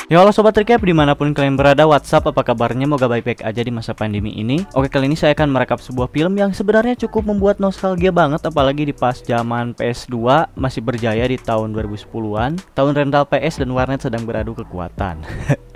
Ya halo Sobat Recap, dimanapun kalian berada, WhatsApp, apa kabarnya? Moga baik-baik aja di masa pandemi ini. Oke, kali ini saya akan merekap sebuah film yang sebenarnya cukup membuat nostalgia banget, apalagi di pas zaman PS2 masih berjaya di tahun 2010-an. Tahun rental PS dan warnet sedang beradu kekuatan.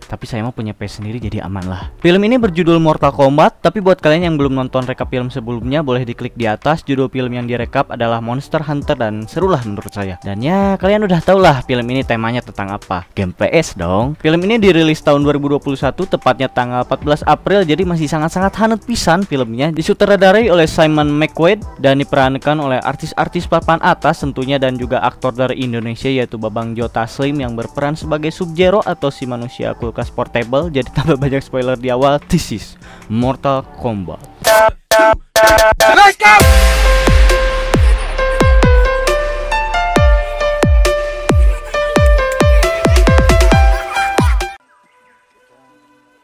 Tapi saya mau punya PS sendiri jadi aman lah. Film ini berjudul Mortal Kombat, tapi buat kalian yang belum nonton rekap film sebelumnya, boleh diklik di atas. Judul film yang direkap adalah Monster Hunter dan serulah menurut saya. Dan ya, kalian udah tau lah film ini temanya tentang apa. Game PS dong. Film ini dirilis tahun 2021, tepatnya tanggal 14 April, jadi masih sangat-sangat hangat pisan filmnya. Disutradarai oleh Simon McQuaid dan diperankan oleh artis-artis papan atas tentunya, dan juga aktor dari Indonesia yaitu Babang Jo Taslim yang berperan sebagai Sub-Zero atau si manusia kulkas portable. Jadi tambah banyak spoiler di awal. This is Mortal Kombat. Let's go!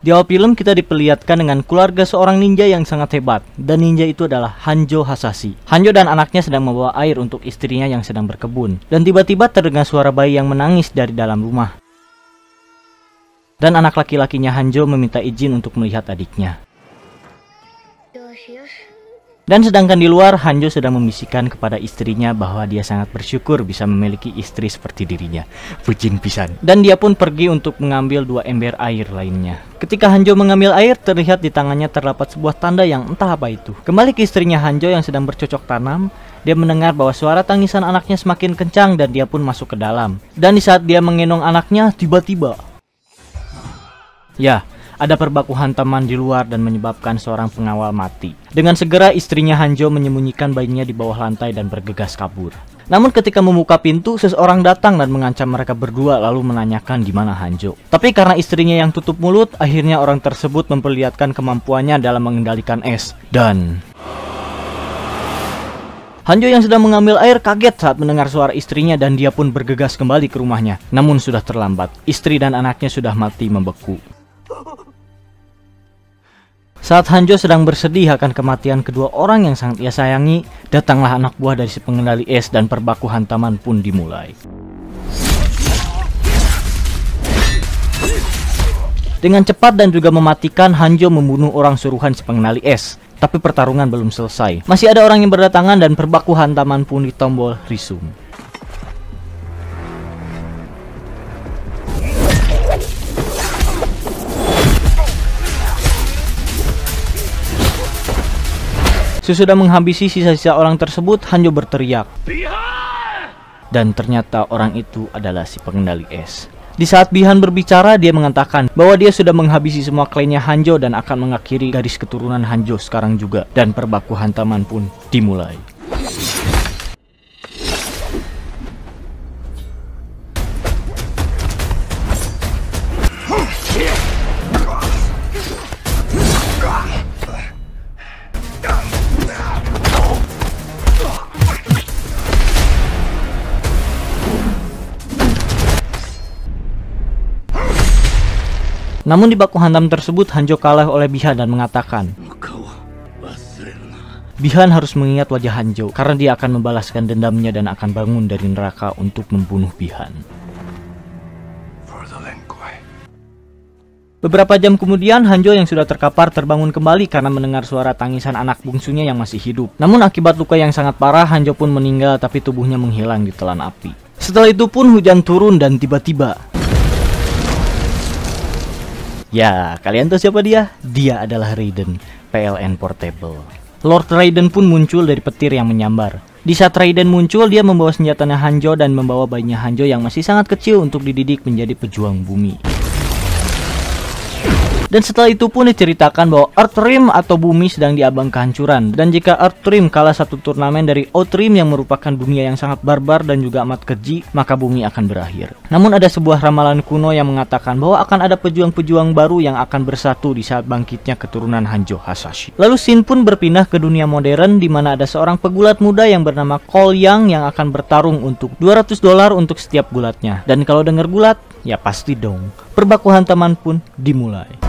Di awal film kita diperlihatkan dengan keluarga seorang ninja yang sangat hebat, dan ninja itu adalah Hanjo Hasashi. Hanjo dan anaknya sedang membawa air untuk istrinya yang sedang berkebun, dan tiba-tiba terdengar suara bayi yang menangis dari dalam rumah. Dan anak laki-lakinya Hanjo meminta izin untuk melihat adiknya. Dan sedangkan di luar, Hanjo sedang membisikkan kepada istrinya bahwa dia sangat bersyukur bisa memiliki istri seperti dirinya. Bucin pisan. Dan dia pun pergi untuk mengambil 2 ember air lainnya. Ketika Hanjo mengambil air, terlihat di tangannya terdapat sebuah tanda yang entah apa itu. Kembali ke istrinya Hanjo yang sedang bercocok tanam, dia mendengar bahwa suara tangisan anaknya semakin kencang dan dia pun masuk ke dalam. Dan di saat dia menggendong anaknya, tiba-tiba ya, ada perbaku hantaman di luar dan menyebabkan seorang pengawal mati. Dengan segera istrinya Hanjo menyembunyikan bayinya di bawah lantai dan bergegas kabur. Namun ketika membuka pintu, seseorang datang dan mengancam mereka berdua lalu menanyakan di mana Hanjo. Tapi karena istrinya yang tutup mulut, akhirnya orang tersebut memperlihatkan kemampuannya dalam mengendalikan es. Dan Hanjo yang sedang mengambil air kaget saat mendengar suara istrinya dan dia pun bergegas kembali ke rumahnya. Namun sudah terlambat, istri dan anaknya sudah mati membeku. Saat Hanjo sedang bersedih akan kematian kedua orang yang sangat ia sayangi, datanglah anak buah dari si pengendali es dan perbaku hantaman pun dimulai. Dengan cepat dan juga mematikan, Hanjo membunuh orang suruhan si pengendali es. Tapi pertarungan belum selesai. Masih ada orang yang berdatangan dan perbaku hantaman pun ditombol resume. Sesudah menghabisi sisa-sisa orang tersebut, Hanjo berteriak. Dan ternyata orang itu adalah si pengendali es. Di saat Bihan berbicara, dia mengatakan bahwa dia sudah menghabisi semua kliennya Hanjo dan akan mengakhiri garis keturunan Hanjo sekarang juga. Dan perbaku hantaman pun dimulai. Namun di baku hantam tersebut, Hanjo kalah oleh Bihan dan mengatakan Bihan harus mengingat wajah Hanjo karena dia akan membalaskan dendamnya dan akan bangun dari neraka untuk membunuh Bihan. Beberapa jam kemudian, Hanjo yang sudah terkapar terbangun kembali karena mendengar suara tangisan anak bungsunya yang masih hidup. Namun akibat luka yang sangat parah, Hanjo pun meninggal tapi tubuhnya menghilang di telan api. Setelah itu pun hujan turun dan tiba-tiba ya, kalian tahu siapa dia? Dia adalah Raiden, PLN Portable. Lord Raiden pun muncul dari petir yang menyambar. Di saat Raiden muncul, dia membawa senjatanya Hanjo dan membawa bayinya Hanjo yang masih sangat kecil untuk dididik menjadi pejuang bumi. Dan setelah itu pun diceritakan bahwa Earthrealm atau bumi sedang diambang kehancuran. Dan jika Earthrealm kalah satu turnamen dari Outrealm yang merupakan dunia yang sangat barbar dan juga amat keji, maka bumi akan berakhir. Namun ada sebuah ramalan kuno yang mengatakan bahwa akan ada pejuang-pejuang baru yang akan bersatu di saat bangkitnya keturunan Hanjo Hasashi. Lalu scene pun berpindah ke dunia modern di mana ada seorang pegulat muda yang bernama Cole Young yang akan bertarung untuk $200 untuk setiap gulatnya. Dan kalau dengar gulat, ya pasti dong, perbaku hantaman pun dimulai.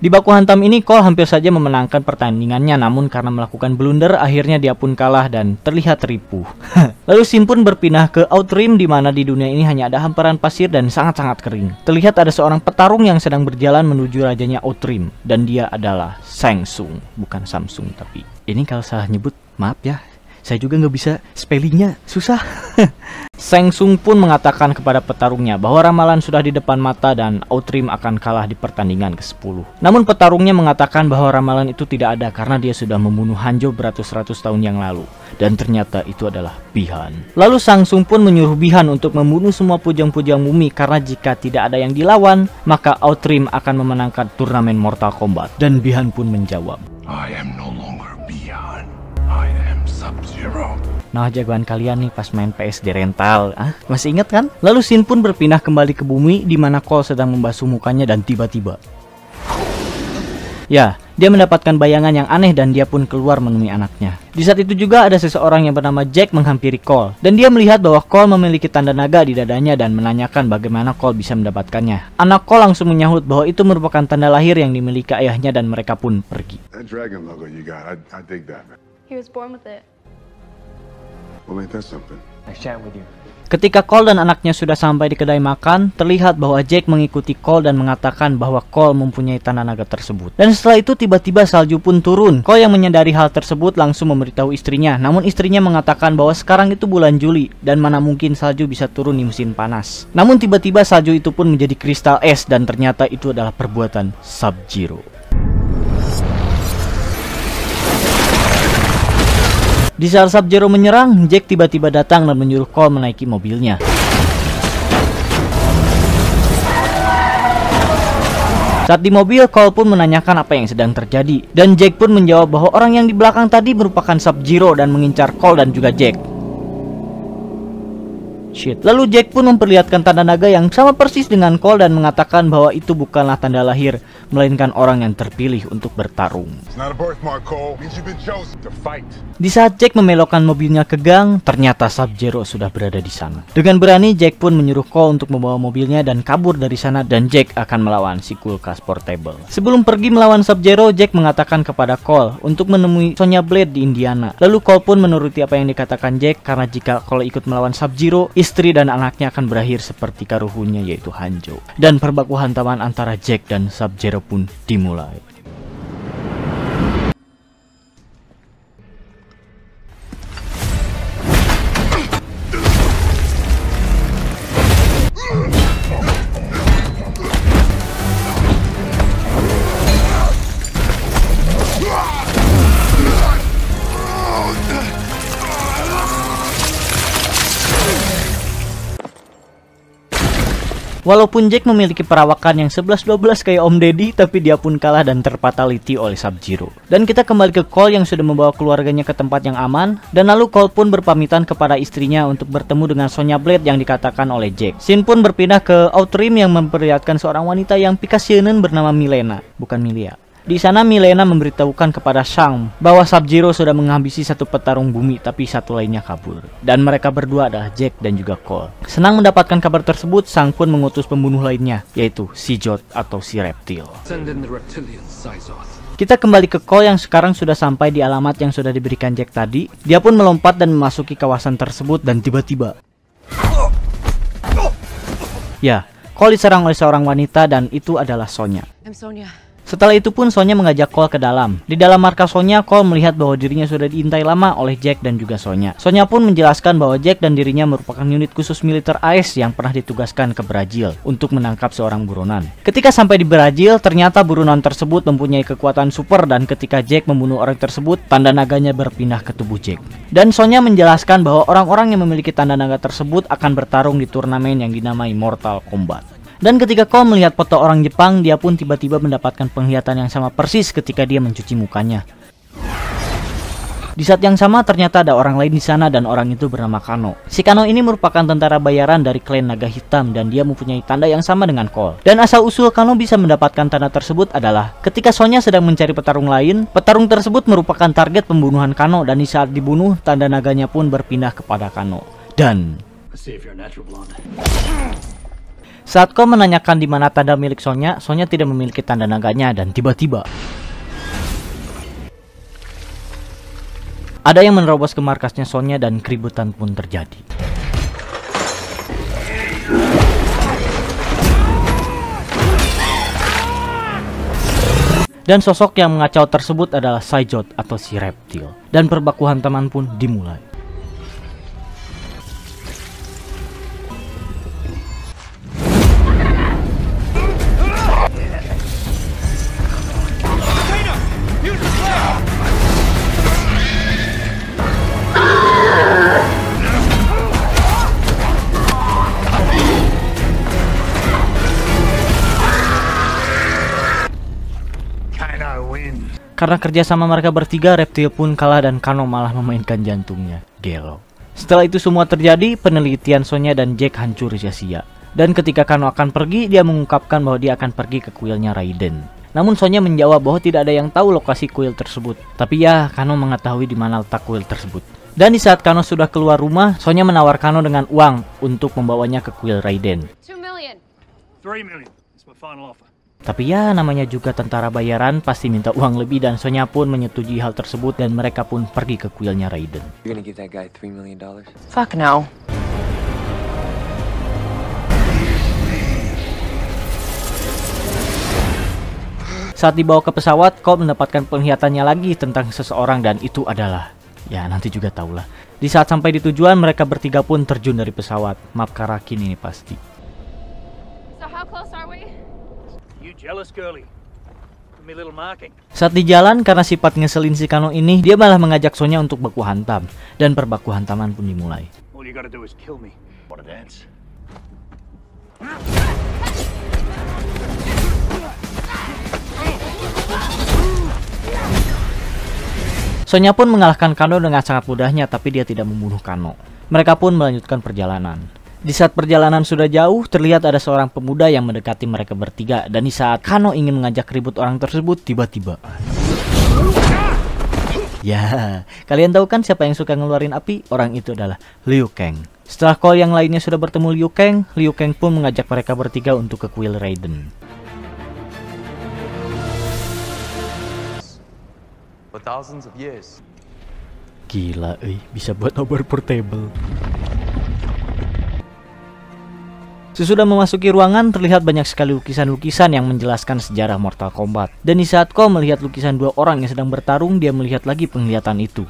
Di baku hantam ini Cole hampir saja memenangkan pertandingannya, namun karena melakukan blunder akhirnya dia pun kalah dan terlihat ripuh. Lalu Shin pun berpindah ke Outrim, di mana di dunia ini hanya ada hamparan pasir dan sangat-sangat kering. Terlihat ada seorang petarung yang sedang berjalan menuju rajanya Outrim, dan dia adalah Shang Tsung, bukan Samsung tapi. Ini kalau salah nyebut maaf ya. Saya juga nggak bisa spellingnya, susah. Shang Tsung pun mengatakan kepada petarungnya bahwa ramalan sudah di depan mata dan Outrim akan kalah di pertandingan ke-10. Namun petarungnya mengatakan bahwa ramalan itu tidak ada karena dia sudah membunuh Hanjo beratus-ratus tahun yang lalu. Dan ternyata itu adalah Bi-Han. Lalu Shang Tsung pun menyuruh Bi-Han untuk membunuh semua pujang-pujang bumi karena jika tidak ada yang dilawan, maka Outrim akan memenangkan turnamen Mortal Kombat. Dan Bi-Han pun menjawab, I am no longer Bi-Han. I am Sub-Zero. Nah, jagoan kalian nih pas main PS di rental. Masih ingat kan? Lalu Shin pun berpindah kembali ke bumi di mana Cole sedang membasuh mukanya dan tiba-tiba ya, dia mendapatkan bayangan yang aneh dan dia pun keluar menemui anaknya. Di saat itu juga ada seseorang yang bernama Jack menghampiri Cole dan dia melihat bahwa Cole memiliki tanda naga di dadanya dan menanyakan bagaimana Cole bisa mendapatkannya. Anak Cole langsung menyahut bahwa itu merupakan tanda lahir yang dimiliki ayahnya dan mereka pun pergi. That dragon logo you got, I dig that, man. He was born with it. Well, ain't that something? Nice chatting with you. Ketika Cole dan anaknya sudah sampai di kedai makan, terlihat bahwa Jack mengikuti Cole dan mengatakan bahwa Cole mempunyai tanda naga tersebut. Dan setelah itu tiba-tiba salju pun turun. Cole yang menyadari hal tersebut langsung memberitahu istrinya. Namun istrinya mengatakan bahwa sekarang itu bulan Juli dan mana mungkin salju bisa turun di musim panas. Namun tiba-tiba salju itu pun menjadi kristal es dan ternyata itu adalah perbuatan Sub-Zero. Di saat Sub-Zero menyerang, Jack tiba-tiba datang dan menyuruh Cole menaiki mobilnya. Saat di mobil, Cole pun menanyakan apa yang sedang terjadi. Dan Jack pun menjawab bahwa orang yang di belakang tadi merupakan Sub-Zero dan mengincar Cole dan juga Jack. Lalu Jack pun memperlihatkan tanda naga yang sama persis dengan Cole dan mengatakan bahwa itu bukanlah tanda lahir, melainkan orang yang terpilih untuk bertarung. Di saat Jack membelokkan mobilnya ke gang, ternyata Sub-Zero sudah berada di sana. Dengan berani, Jack pun menyuruh Cole untuk membawa mobilnya dan kabur dari sana dan Jack akan melawan si kulkas portable. Sebelum pergi melawan Sub-Zero, Jack mengatakan kepada Cole untuk menemui Sonya Blade di Indiana. Lalu Cole pun menuruti apa yang dikatakan Jack karena jika Cole ikut melawan Sub-Zero, istri dan anaknya akan berakhir seperti karuhunnya yaitu Hanjo. Dan perbaku hantaman antara Jack dan Sub-Zero pun dimulai. Walaupun Jack memiliki perawakan yang 11-12 kayak Om Deddy, tapi dia pun kalah dan terfatality oleh Sub-Zero. Dan kita kembali ke Cole yang sudah membawa keluarganya ke tempat yang aman, dan lalu Cole pun berpamitan kepada istrinya untuk bertemu dengan Sonya Blade yang dikatakan oleh Jack. Shin pun berpindah ke Outrim yang memperlihatkan seorang wanita yang pikasyeun bernama Milena, bukan Milia. Di sana Milena memberitahukan kepada Shang bahwa Sub-Zero sudah menghabisi satu petarung bumi tapi satu lainnya kabur. Dan mereka berdua adalah Jack dan juga Cole. Senang mendapatkan kabar tersebut, Shang pun mengutus pembunuh lainnya, yaitu si Jot atau si reptil. Kita kembali ke Cole yang sekarang sudah sampai di alamat yang sudah diberikan Jack tadi. Dia pun melompat dan memasuki kawasan tersebut dan tiba-tiba ya, Cole diserang oleh seorang wanita dan itu adalah Sonya. Setelah itu pun Sonya mengajak Cole ke dalam. Di dalam markas Sonya, Cole melihat bahwa dirinya sudah diintai lama oleh Jack dan juga Sonya. Sonya pun menjelaskan bahwa Jack dan dirinya merupakan unit khusus militer AS yang pernah ditugaskan ke Brazil untuk menangkap seorang buronan. Ketika sampai di Brazil, ternyata buronan tersebut mempunyai kekuatan super dan ketika Jack membunuh orang tersebut, tanda naganya berpindah ke tubuh Jack. Dan Sonya menjelaskan bahwa orang-orang yang memiliki tanda naga tersebut akan bertarung di turnamen yang dinamai Mortal Kombat. Dan ketika Cole melihat foto orang Jepang, dia pun tiba-tiba mendapatkan penglihatan yang sama persis ketika dia mencuci mukanya. Di saat yang sama ternyata ada orang lain di sana dan orang itu bernama Kano. Si Kano ini merupakan tentara bayaran dari klan Naga Hitam dan dia mempunyai tanda yang sama dengan Cole. Dan asal-usul Kano bisa mendapatkan tanda tersebut adalah ketika Sonya sedang mencari petarung lain, petarung tersebut merupakan target pembunuhan Kano dan di saat dibunuh, tanda naganya pun berpindah kepada Kano. Dan Saat Cole menanyakan di mana tanda milik Sonya, Sonya tidak memiliki tanda naganya dan tiba-tiba ada yang menerobos ke markasnya Sonya dan keributan pun terjadi. Dan sosok yang mengacau tersebut adalah Saijot atau si reptil. Dan perbaku hantaman pun dimulai. Karena kerjasama mereka bertiga, reptil pun kalah dan Kano malah memainkan jantungnya. Gelo. Setelah itu semua terjadi, penelitian Sonya dan Jack hancur sia-sia. Dan ketika Kano akan pergi, dia mengungkapkan bahwa dia akan pergi ke kuilnya Raiden. Namun Sonya menjawab bahwa tidak ada yang tahu lokasi kuil tersebut. Tapi ya, Kano mengetahui di mana letak kuil tersebut. Dan di saat Kano sudah keluar rumah, Sonya menawar Kano dengan uang untuk membawanya ke kuil Raiden. 2 million. 3 million. It's my final offer. Tapi ya, namanya juga tentara bayaran, pasti minta uang lebih dan Sonya pun menyetujui hal tersebut dan mereka pun pergi ke kuilnya Raiden. You're gonna give that guy $3 million? Fuck no. Saat dibawa ke pesawat, Cole mendapatkan penglihatannya lagi tentang seseorang dan itu adalah, ya nanti juga tahulah. Di saat sampai di tujuan, mereka bertiga pun terjun dari pesawat. Map Karakin ini pasti. So how close are we? You jealous, girlie? Give me a little marking. Saat di jalan, karena sifat ngeselin si Kano ini, dia malah mengajak Sonya untuk baku hantam. Dan perbaku hantaman pun dimulai. All you gotta do is kill me. Wanna dance? Sonya pun mengalahkan Kano dengan sangat mudahnya, tapi dia tidak membunuh Kano. Mereka pun melanjutkan perjalanan. Di saat perjalanan sudah jauh, terlihat ada seorang pemuda yang mendekati mereka bertiga. Dan di saat Kano ingin mengajak ribut orang tersebut, tiba-tiba. Ya, kalian tahu kan siapa yang suka ngeluarin api? Orang itu adalah Liu Kang. Setelah Cole yang lainnya sudah bertemu Liu Kang pun mengajak mereka bertiga untuk ke kuil Raiden. For thousands of years. Gila, bisa buat obor portable. Sesudah memasuki ruangan, terlihat banyak sekali lukisan-lukisan yang menjelaskan sejarah Mortal Kombat. Dan di saat Cole melihat lukisan dua orang yang sedang bertarung, dia melihat lagi penglihatan itu.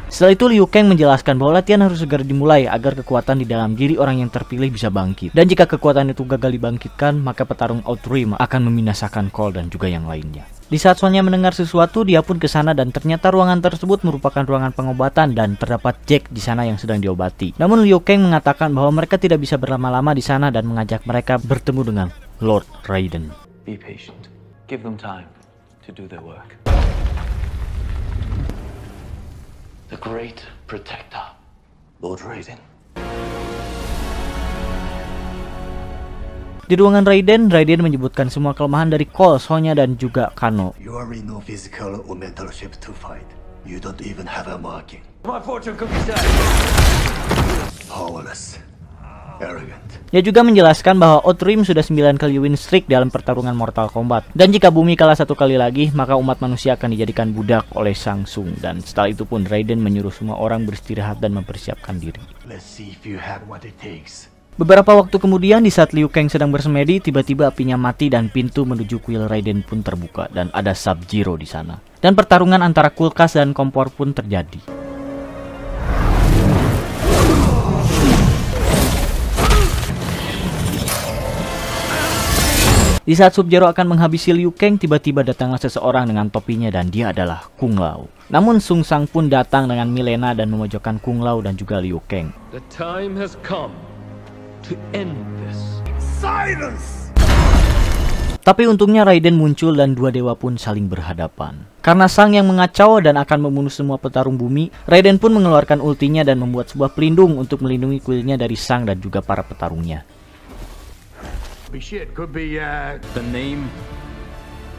Setelah itu Liu Kang menjelaskan bahwa latihan harus segera dimulai agar kekuatan di dalam diri orang yang terpilih bisa bangkit. Dan jika kekuatan itu gagal dibangkitkan, maka petarung Outream akan membinasakan Cole dan juga yang lainnya. Di saat Sonya mendengar sesuatu, dia pun ke sana dan ternyata ruangan tersebut merupakan ruangan pengobatan dan terdapat Jack di sana yang sedang diobati. Namun Liu Kang mengatakan bahwa mereka tidak bisa berlama-lama di sana dan mengajak mereka bertemu dengan Lord Raiden. Be patient. Give them time to do their work. The Great Protector, Lord Raiden. Di ruangan Raiden menyebutkan semua kelemahan dari Cole, Sonya, dan juga Kano. You are in no physical or mental shape to fight. You don't even have a marking. My fortune cookie set. Powerless. Arrogant. Dia juga menjelaskan bahwa Outream sudah 9 kali win streak dalam pertarungan Mortal Kombat. Dan jika bumi kalah 1 kali lagi, maka umat manusia akan dijadikan budak oleh Shang Tsung. Dan setelah itu pun Raiden menyuruh semua orang beristirahat dan mempersiapkan diri. Let's see if you have what it takes. Beberapa waktu kemudian, di saat Liu Kang sedang bersemedi, tiba-tiba apinya mati dan pintu menuju kuil Raiden pun terbuka dan ada Sub-Zero di sana. Dan pertarungan antara kulkas dan kompor pun terjadi. Di saat Sub-Zero akan menghabisi Liu Kang, tiba-tiba datanglah seseorang dengan topinya dan dia adalah Kung Lao. Namun Sung Sang pun datang dengan Mileena dan memojokkan Kung Lao dan juga Liu Kang. The time has come to end this. Silence! Tapi untungnya Raiden muncul dan dua dewa pun saling berhadapan. Karena Sang yang mengacau dan akan membunuh semua petarung bumi, Raiden pun mengeluarkan ultinya dan membuat sebuah pelindung untuk melindungi kuilnya dari Sang dan juga para petarungnya. Be shit, could be The name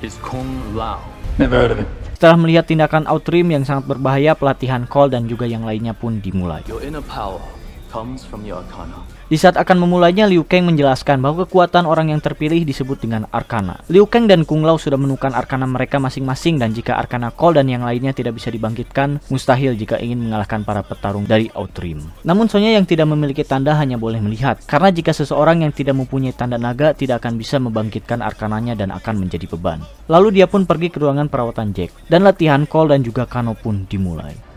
is Kung Lao. Never heard of it. Setelah melihat tindakan Outream yang sangat berbahaya, pelatihan Cole dan juga yang lainnya pun dimulai. Your inner power comes from your Arcana. Di saat akan memulainya, Liu Kang menjelaskan bahwa kekuatan orang yang terpilih disebut dengan Arcana. Liu Kang dan Kung Lao sudah menemukan Arcana mereka masing-masing, dan jika Arcana Cole dan yang lainnya tidak bisa dibangkitkan, mustahil jika ingin mengalahkan para petarung dari Outream. Namun Sonya yang tidak memiliki tanda hanya boleh melihat, karena jika seseorang yang tidak mempunyai tanda naga tidak akan bisa membangkitkan Arcananya dan akan menjadi beban. Lalu dia pun pergi ke ruangan perawatan Jack, dan latihan Cole dan juga Kano pun dimulai.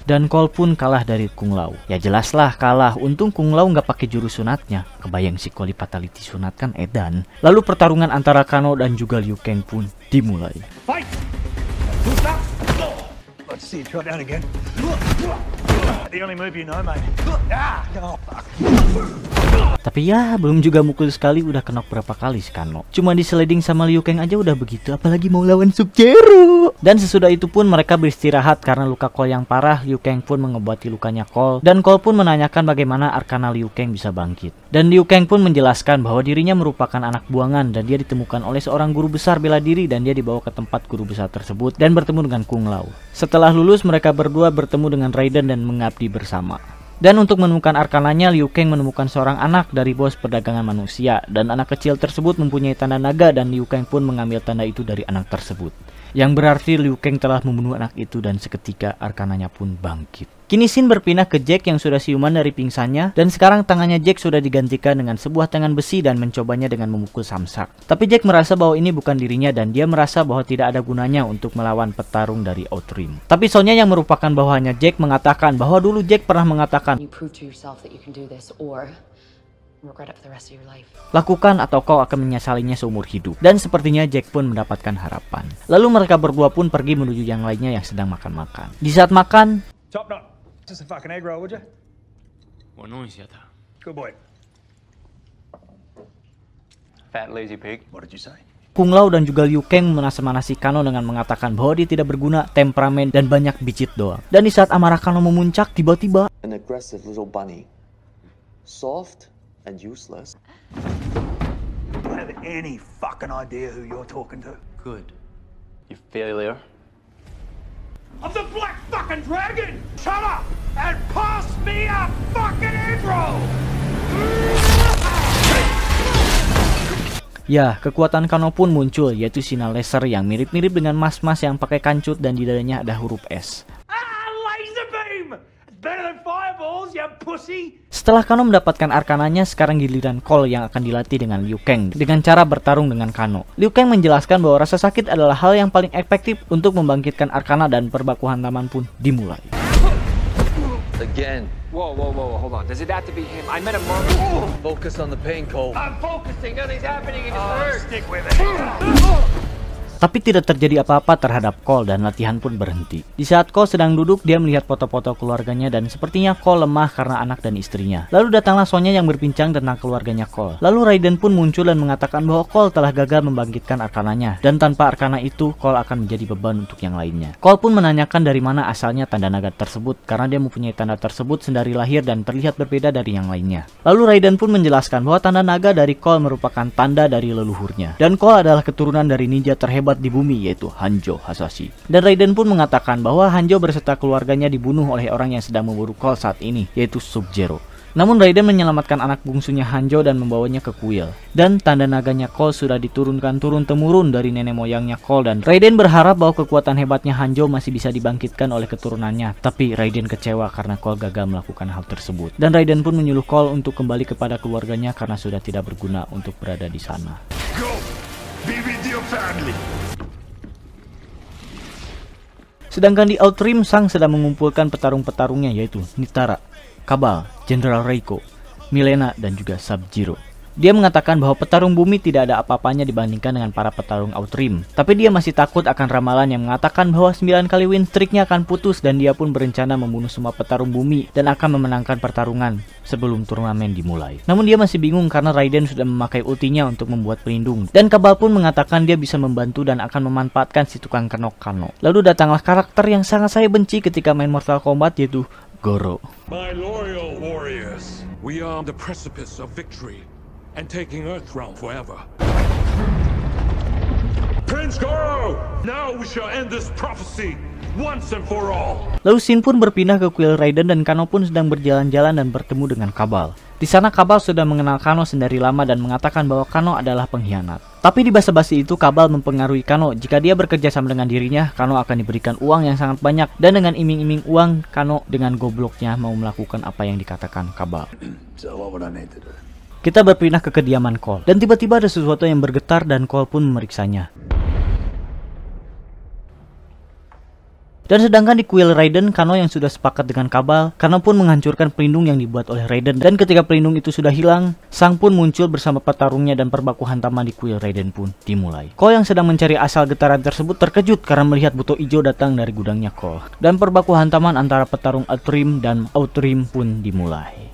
Dan Cole pun kalah dari Kung Lao. Ya jelaslah kalah, untung Kung Lao nggak pakai jurus sunatnya. Kebayang si Koli Fatality sunat kan edan. Lalu pertarungan antara Kano dan juga Liu Kang pun dimulai. Fight! Let's see you try that again. The only move you know, mate. Oh, fuck. Tapi ya, belum juga mukul sekali udah kenok berapa kali si Kano. Cuma diseleding sama Liu Kang aja udah begitu, apalagi mau lawan Sub-Zero. Dan sesudah itu pun mereka beristirahat karena luka Cole yang parah. Liu Kang pun mengobati lukanya Cole, dan Cole pun menanyakan bagaimana Arcana Liu Kang bisa bangkit. Dan Liu Kang pun menjelaskan bahwa dirinya merupakan anak buangan dan dia ditemukan oleh seorang guru besar bela diri, dan dia dibawa ke tempat guru besar tersebut dan bertemu dengan Kung Lao. Setelah lulus, mereka berdua bertemu dengan Raiden dan mengabdi bersama. Dan untuk menemukan Arcananya, Liu Kang menemukan seorang anak dari bos perdagangan manusia, dan anak kecil tersebut mempunyai tanda naga, dan Liu Kang pun mengambil tanda itu dari anak tersebut. Yang berarti Liu Kang telah membunuh anak itu, dan seketika Arcananya pun bangkit. Kini scene berpindah ke Jack yang sudah siuman dari pingsannya, dan sekarang tangannya Jack sudah digantikan dengan sebuah tangan besi dan mencobanya dengan memukul samsak. Tapi Jack merasa bahwa ini bukan dirinya, dan dia merasa bahwa tidak ada gunanya untuk melawan petarung dari Outream. Tapi Sonya yang merupakan bawahannya Jack mengatakan bahwa dulu Jack pernah mengatakan, You prove to yourself that you can do this, or regret it for the rest of your life. lakukan atau kau akan menyesalinya seumur hidup. Dan sepertinya Jack pun mendapatkan harapan. Lalu mereka berdua pun pergi menuju yang lainnya yang sedang makan-makan. Di saat makan, Top knot. Just a fucking egg roll, would you? Good boy. Fat lazy pig. What did you say? Kung Lao dan juga Liu Kang menas-manasi Kano dengan mengatakan bahwa dia tidak berguna, temperamen, dan banyak bicit doang. Dan di saat amarah Kano memuncak, tiba-tiba An aggressive little bunny. Soft and useless. Do you have any fucking idea who you're talking to? Good. You failure. I'm the Black fucking Dragon! Shut up and pass me a fucking egg roll! ya, kekuatan Kano pun muncul, yaitu sinar laser yang mirip-mirip dengan mas-mas yang pakai kancut dan di dadanya ada huruf S. Laser beam! It's better than fireballs, you pussy! Setelah Kano mendapatkan Arcananya, sekarang giliran Cole yang akan dilatih dengan Liu Kang dengan cara bertarung dengan Kano. Liu Kang menjelaskan bahwa rasa sakit adalah hal yang paling efektif untuk membangkitkan Arcana, dan perbaku hantaman pun dimulai. Again. Whoa, hold on. Does it have to be him? I meant a monk. Focus on the pain, Cole. I'm focusing, nothing's happening in his heart. Stick with it. Tapi tidak terjadi apa-apa terhadap Cole dan latihan pun berhenti. Di saat Cole sedang duduk, dia melihat foto-foto keluarganya dan sepertinya Cole lemah karena anak dan istrinya. Lalu datanglah Sonya yang berbincang tentang keluarganya Cole. Lalu Raiden pun muncul dan mengatakan bahwa Cole telah gagal membangkitkan Arcananya, dan tanpa Arcana itu Cole akan menjadi beban untuk yang lainnya. Cole pun menanyakan dari mana asalnya tanda naga tersebut, karena dia mempunyai tanda tersebut sendari lahir dan terlihat berbeda dari yang lainnya. Lalu Raiden pun menjelaskan bahwa tanda naga dari Cole merupakan tanda dari leluhurnya, dan Cole adalah keturunan dari ninja terhebat di bumi, yaitu Hanjo Hasashi. Dan Raiden pun mengatakan bahwa Hanjo berserta keluarganya dibunuh oleh orang yang sedang memburu Cole saat ini, yaitu Sub-Zero. Namun Raiden menyelamatkan anak bungsunya Hanjo dan membawanya ke kuil. Dan tanda naganya Cole sudah diturunkan turun-temurun dari nenek moyangnya Cole, dan Raiden berharap bahwa kekuatan hebatnya Hanjo masih bisa dibangkitkan oleh keturunannya. Tapi Raiden kecewa karena Cole gagal melakukan hal tersebut. Dan Raiden pun menyuruh Cole untuk kembali kepada keluarganya karena sudah tidak berguna untuk berada di sana. Go! Be with your family! Sedangkan di Outream, Sang sedang mengumpulkan petarung-petarungnya, yaitu Nitara, Kabal, General Reiko, Milena, dan juga Sub-Zero. Dia mengatakan bahwa petarung bumi tidak ada apa-apanya dibandingkan dengan para petarung Outream. Tapi dia masih takut akan ramalan yang mengatakan bahwa 9 kali win streaknya akan putus, dan dia pun berencana membunuh semua petarung bumi dan akan memenangkan pertarungan sebelum turnamen dimulai. Namun dia masih bingung karena Raiden sudah memakai ultinya untuk membuat pelindung. Dan Kabal pun mengatakan dia bisa membantu dan akan memanfaatkan si tukang kenok Kano. Lalu datanglah karakter yang sangat saya benci ketika main Mortal Kombat, yaitu Goro. My loyal warriors, we are on the precipice of victory and taking Earthrealm forever. Prince Goro! Now we shall end this prophecy once and for all. Lalu Shin pun berpindah ke kuil Raiden dan Kano pun sedang berjalan-jalan dan bertemu dengan Kabal. Di sana Kabal sudah mengenal Kano sedari lama dan mengatakan bahwa Kano adalah pengkhianat. Tapi di basa-basi itu Kabal mempengaruhi Kano. Jika dia bekerja sama dengan dirinya, Kano akan diberikan uang yang sangat banyak. Dan dengan iming-iming uang, Kano dengan gobloknya mau melakukan apa yang dikatakan Kabal. Kita berpindah ke kediaman Cole. Dan tiba-tiba ada sesuatu yang bergetar dan Cole pun memeriksanya. Dan sedangkan di kuil Raiden, Kano yang sudah sepakat dengan Kabal, Kano pun menghancurkan pelindung yang dibuat oleh Raiden. Dan ketika pelindung itu sudah hilang, Sang pun muncul bersama petarungnya dan perbaku hantaman di kuil Raiden pun dimulai. Cole yang sedang mencari asal getaran tersebut terkejut karena melihat buto hijau datang dari gudangnya Cole. Dan perbaku hantaman antara petarung Outrim dan Outrim pun dimulai.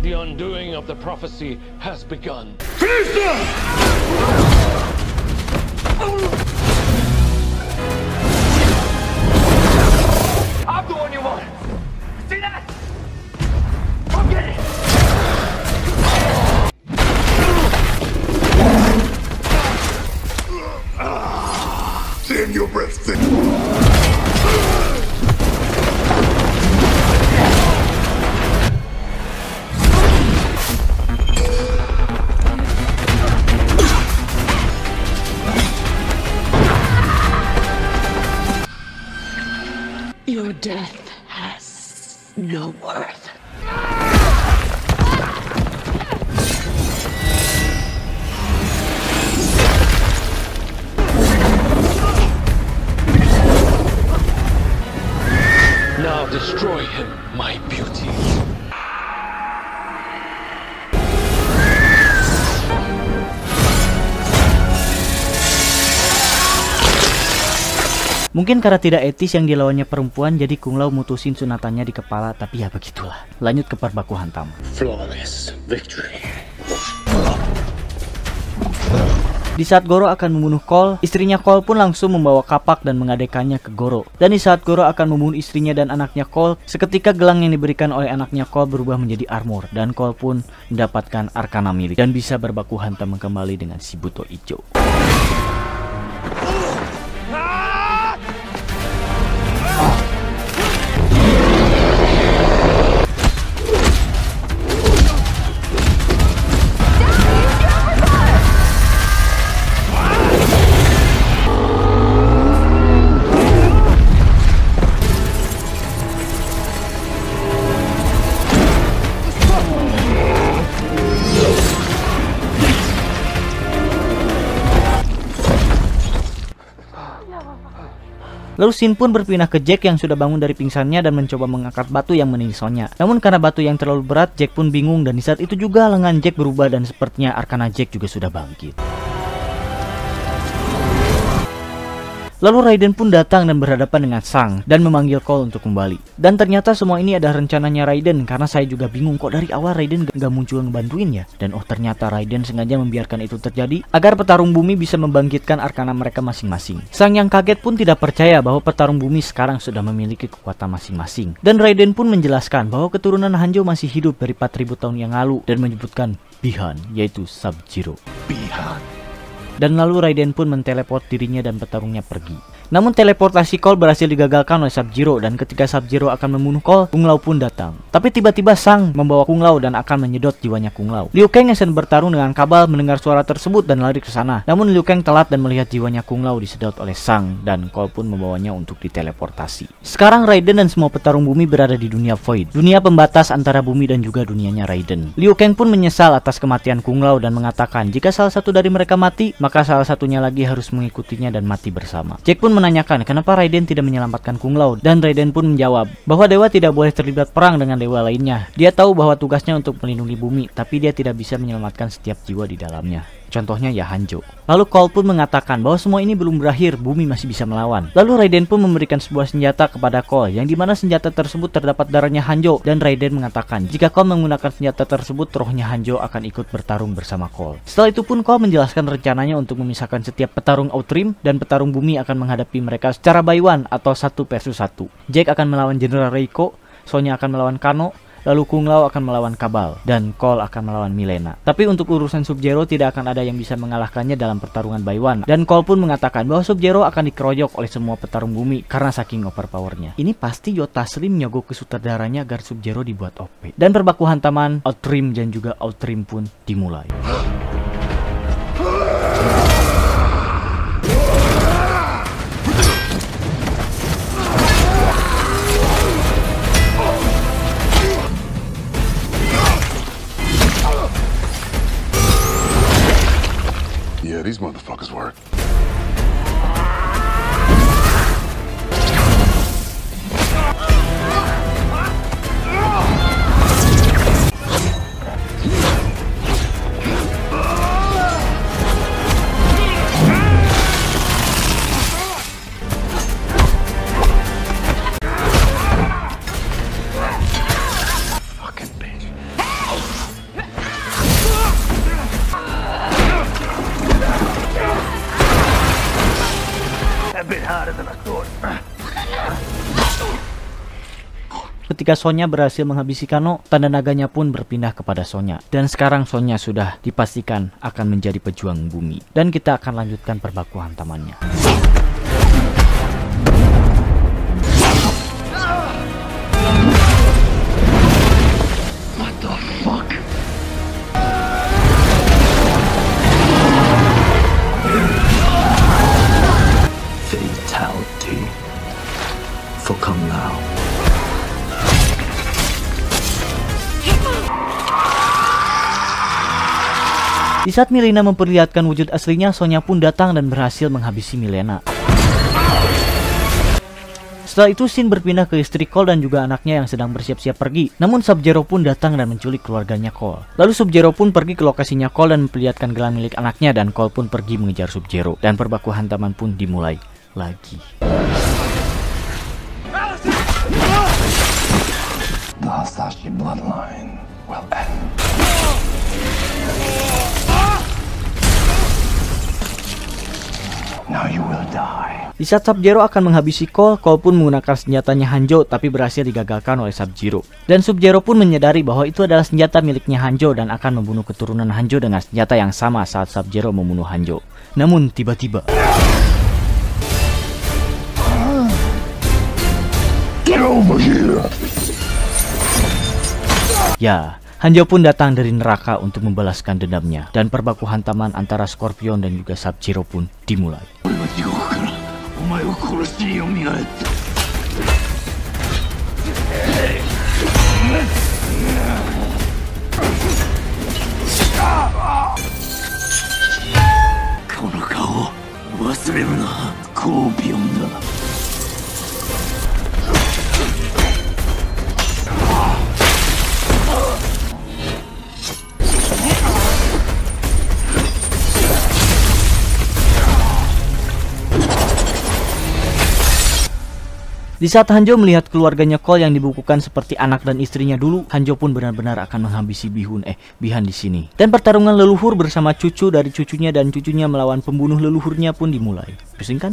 The undoing of the prophecy has begun. I'm the one you want. See that? Come get it. Save your breath, then. Your death has no worth. Now destroy him, my beauty. Mungkin karena tidak etis yang dilawannya perempuan, jadi Kung Lao mutusin sunatannya di kepala, tapi ya begitulah. Lanjut ke perbaku hantam. Flawless victory. Di saat Goro akan membunuh Cole, istrinya Cole pun langsung membawa kapak dan mengadekannya ke Goro. Dan di saat Goro akan membunuh istrinya dan anaknya Cole, seketika gelang yang diberikan oleh anaknya Cole berubah menjadi armor. Dan Cole pun mendapatkan arkana milik dan bisa berbaku hantam kembali dengan si buto hijau. Lalu Shin pun berpindah ke Jack yang sudah bangun dari pingsannya dan mencoba mengangkat batu yang menisaunya. Namun karena batu yang terlalu berat, Jack pun bingung dan di saat itu juga lengan Jack berubah dan sepertinya arkana Jack juga sudah bangkit. Lalu Raiden pun datang dan berhadapan dengan Sang dan memanggil Cole untuk kembali. Dan ternyata semua ini adalah rencananya Raiden karena saya juga bingung kok dari awal Raiden gak muncul ngebantuin ya. Dan oh ternyata Raiden sengaja membiarkan itu terjadi agar petarung bumi bisa membangkitkan arkana mereka masing-masing. Sang yang kaget pun tidak percaya bahwa petarung bumi sekarang sudah memiliki kekuatan masing-masing. Dan Raiden pun menjelaskan bahwa keturunan Hanjo masih hidup dari 4000 tahun yang lalu dan menyebutkan Bi-Han, yaitu Sub-Zero. Bi-Han. Dan lalu Raiden pun menteleport dirinya dan petarungnya pergi. Namun teleportasi Cole berhasil digagalkan oleh Sub-Zero dan ketika Sub-Zero akan membunuh Cole, Kung Lao pun datang. Tapi tiba-tiba Sang membawa Kung Lao dan akan menyedot jiwanya Kung Lao. Liu Kang yang sedang bertarung dengan Kabal mendengar suara tersebut dan lari ke sana. Namun Liu Kang telat dan melihat jiwanya Kung Lao disedot oleh Sang dan Cole pun membawanya untuk diteleportasi. Sekarang Raiden dan semua petarung bumi berada di dunia Void, dunia pembatas antara bumi dan juga dunianya Raiden. Liu Kang pun menyesal atas kematian Kung Lao dan mengatakan jika salah satu dari mereka mati, maka salah satunya lagi harus mengikutinya dan mati bersama. Jack pun menanyakan kenapa Raiden tidak menyelamatkan Kung Lao dan Raiden pun menjawab bahwa dewa tidak boleh terlibat perang dengan dewa lainnya. Dia tahu bahwa tugasnya untuk melindungi bumi, tapi dia tidak bisa menyelamatkan setiap jiwa di dalamnya. contohnya ya Hanjo. Lalu Cole pun mengatakan bahwa semua ini belum berakhir, bumi masih bisa melawan. Lalu Raiden pun memberikan sebuah senjata kepada Cole, yang dimana senjata tersebut terdapat darahnya Hanjo, dan Raiden mengatakan jika Cole menggunakan senjata tersebut, rohnya Hanjo akan ikut bertarung bersama Cole. Setelah itu pun Cole menjelaskan rencananya untuk memisahkan setiap petarung Outream, dan petarung bumi akan menghadapi mereka secara by one atau 1 versus 1. Jack akan melawan General Reiko, Sonya akan melawan Kano, lalu Kung Lao akan melawan Kabal, dan Cole akan melawan Milena. Tapi untuk urusan Sub-Zero tidak akan ada yang bisa mengalahkannya dalam pertarungan by one. Dan Cole pun mengatakan bahwa Sub-Zero akan dikeroyok oleh semua petarung bumi karena saking overpowernya. Ini pasti Yota Slim nyogok ke sutradaranya agar Sub-Zero dibuat OP. Dan perbaku hantaman Outream dan juga Outream pun dimulai. Yeah, these motherfuckers work. Ketika Sonya berhasil menghabisi Kano, tanda naganya pun berpindah kepada Sonya. Dan sekarang Sonya sudah dipastikan akan menjadi pejuang bumi. Dan kita akan lanjutkan perbaku hantamannya. What the fuck? Fatality for Kung Lao. Di saat Milena memperlihatkan wujud aslinya, Sonya pun datang dan berhasil menghabisi Milena. Setelah itu Shin berpindah ke istri Cole dan juga anaknya yang sedang bersiap-siap pergi. Namun Sub-Zero pun datang dan menculik keluarganya Cole. Lalu Sub-Zero pun pergi ke lokasinya Cole dan memperlihatkan gelang milik anaknya, dan Cole pun pergi mengejar Sub-Zero. Dan perbaku hantaman pun dimulai lagi. The Hasashi bloodline will end. Now you will die. Di saat Sub-Zero akan menghabisi Cole, Cole pun menggunakan senjatanya Hanjo tapi berhasil digagalkan oleh Sub-Zero. Dan Sub-Zero pun menyadari bahwa itu adalah senjata miliknya Hanjo dan akan membunuh keturunan Hanjo dengan senjata yang sama saat Sub-Zero membunuh Hanjo. Namun tiba-tiba Get over here. ya, Hanjo pun datang dari neraka untuk membalaskan dendamnya, dan perbaku hantaman antara Scorpion dan juga Sub-Zero pun dimulai. Di saat Hanjo melihat keluarganya Cole yang dibukukan seperti anak dan istrinya dulu, Hanjo pun benar-benar akan menghabisi Bihan di sini. Dan pertarungan leluhur bersama cucu dari cucunya dan cucunya melawan pembunuh leluhurnya pun dimulai. Pusing kan?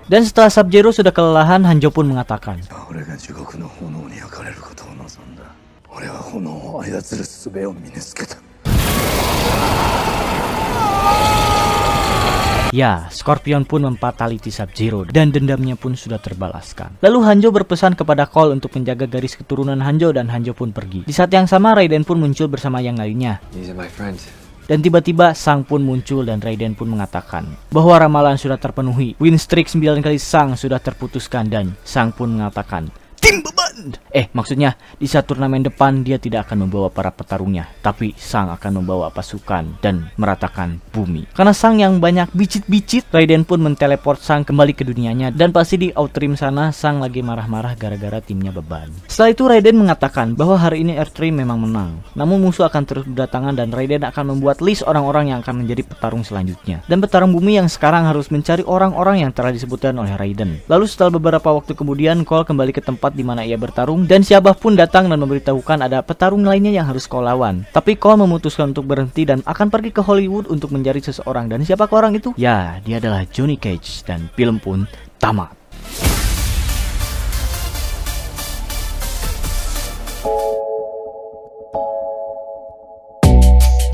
Dan setelah Sub-Zero sudah kelelahan, Hanjo pun mengatakan, ya, Scorpion pun memfatality Sub-Zero dan dendamnya pun sudah terbalaskan. Lalu Hanjo berpesan kepada Cole untuk menjaga garis keturunan Hanjo dan Hanjo pun pergi. Di saat yang sama Raiden pun muncul bersama yang lainnya. These are my friends. Dan tiba-tiba Sang pun muncul dan Raiden pun mengatakan bahwa ramalan sudah terpenuhi. Win streak 9 kali Sang sudah terputuskan dan Sang pun mengatakan tim beban. Maksudnya di saat turnamen depan dia tidak akan membawa para petarungnya, tapi Sang akan membawa pasukan dan meratakan bumi. Karena Sang yang banyak bicit-bicit, Raiden pun menteleport Sang kembali ke dunianya dan pasti di Outrim sana Sang lagi marah-marah gara-gara timnya beban. Setelah itu Raiden mengatakan bahwa hari ini Earthrealm memang menang, namun musuh akan terus berdatangan dan Raiden akan membuat list orang-orang yang akan menjadi petarung selanjutnya. Dan petarung bumi yang sekarang harus mencari orang-orang yang telah disebutkan oleh Raiden. Lalu setelah beberapa waktu kemudian Cole kembali ke tempat di mana ia bertarung dan siapapun datang dan memberitahukan ada petarung lainnya yang harus Cole lawan. Tapi Cole memutuskan untuk berhenti dan akan pergi ke Hollywood untuk mencari seseorang. Dan siapakah orang itu? Ya, dia adalah Johnny Cage dan film pun tamat.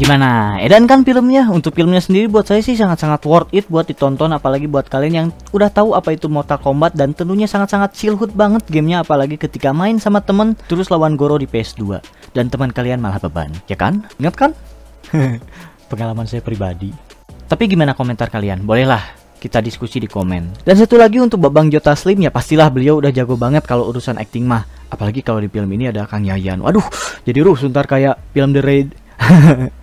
Gimana? Edan kan filmnya? Untuk filmnya sendiri buat saya sih sangat-sangat worth it buat ditonton, apalagi buat kalian yang udah tahu apa itu Mortal Kombat, dan tentunya sangat-sangat chillhood banget gamenya, apalagi ketika main sama temen terus lawan Goro di PS2 dan teman kalian malah beban, ya kan? Ingat kan? Pengalaman saya pribadi. Tapi gimana komentar kalian? Bolehlah kita diskusi di komen. Dan satu lagi untuk Babang Jota Slim, ya pastilah beliau udah jago banget kalau urusan acting mah. Apalagi kalau di film ini ada Kang Yayan. Waduh, jadi rusuh ntar kayak film The Raid.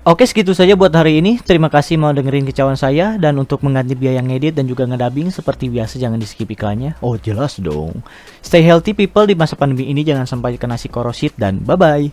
Oke, segitu saja buat hari ini. Terima kasih mau dengerin kicauan saya. Dan untuk mengganti biaya ngedit dan juga ngedubbing seperti biasa, jangan di skip iklannya. Oh jelas dong. Stay healthy people di masa pandemi ini, jangan sampai kena si korosit, dan bye bye.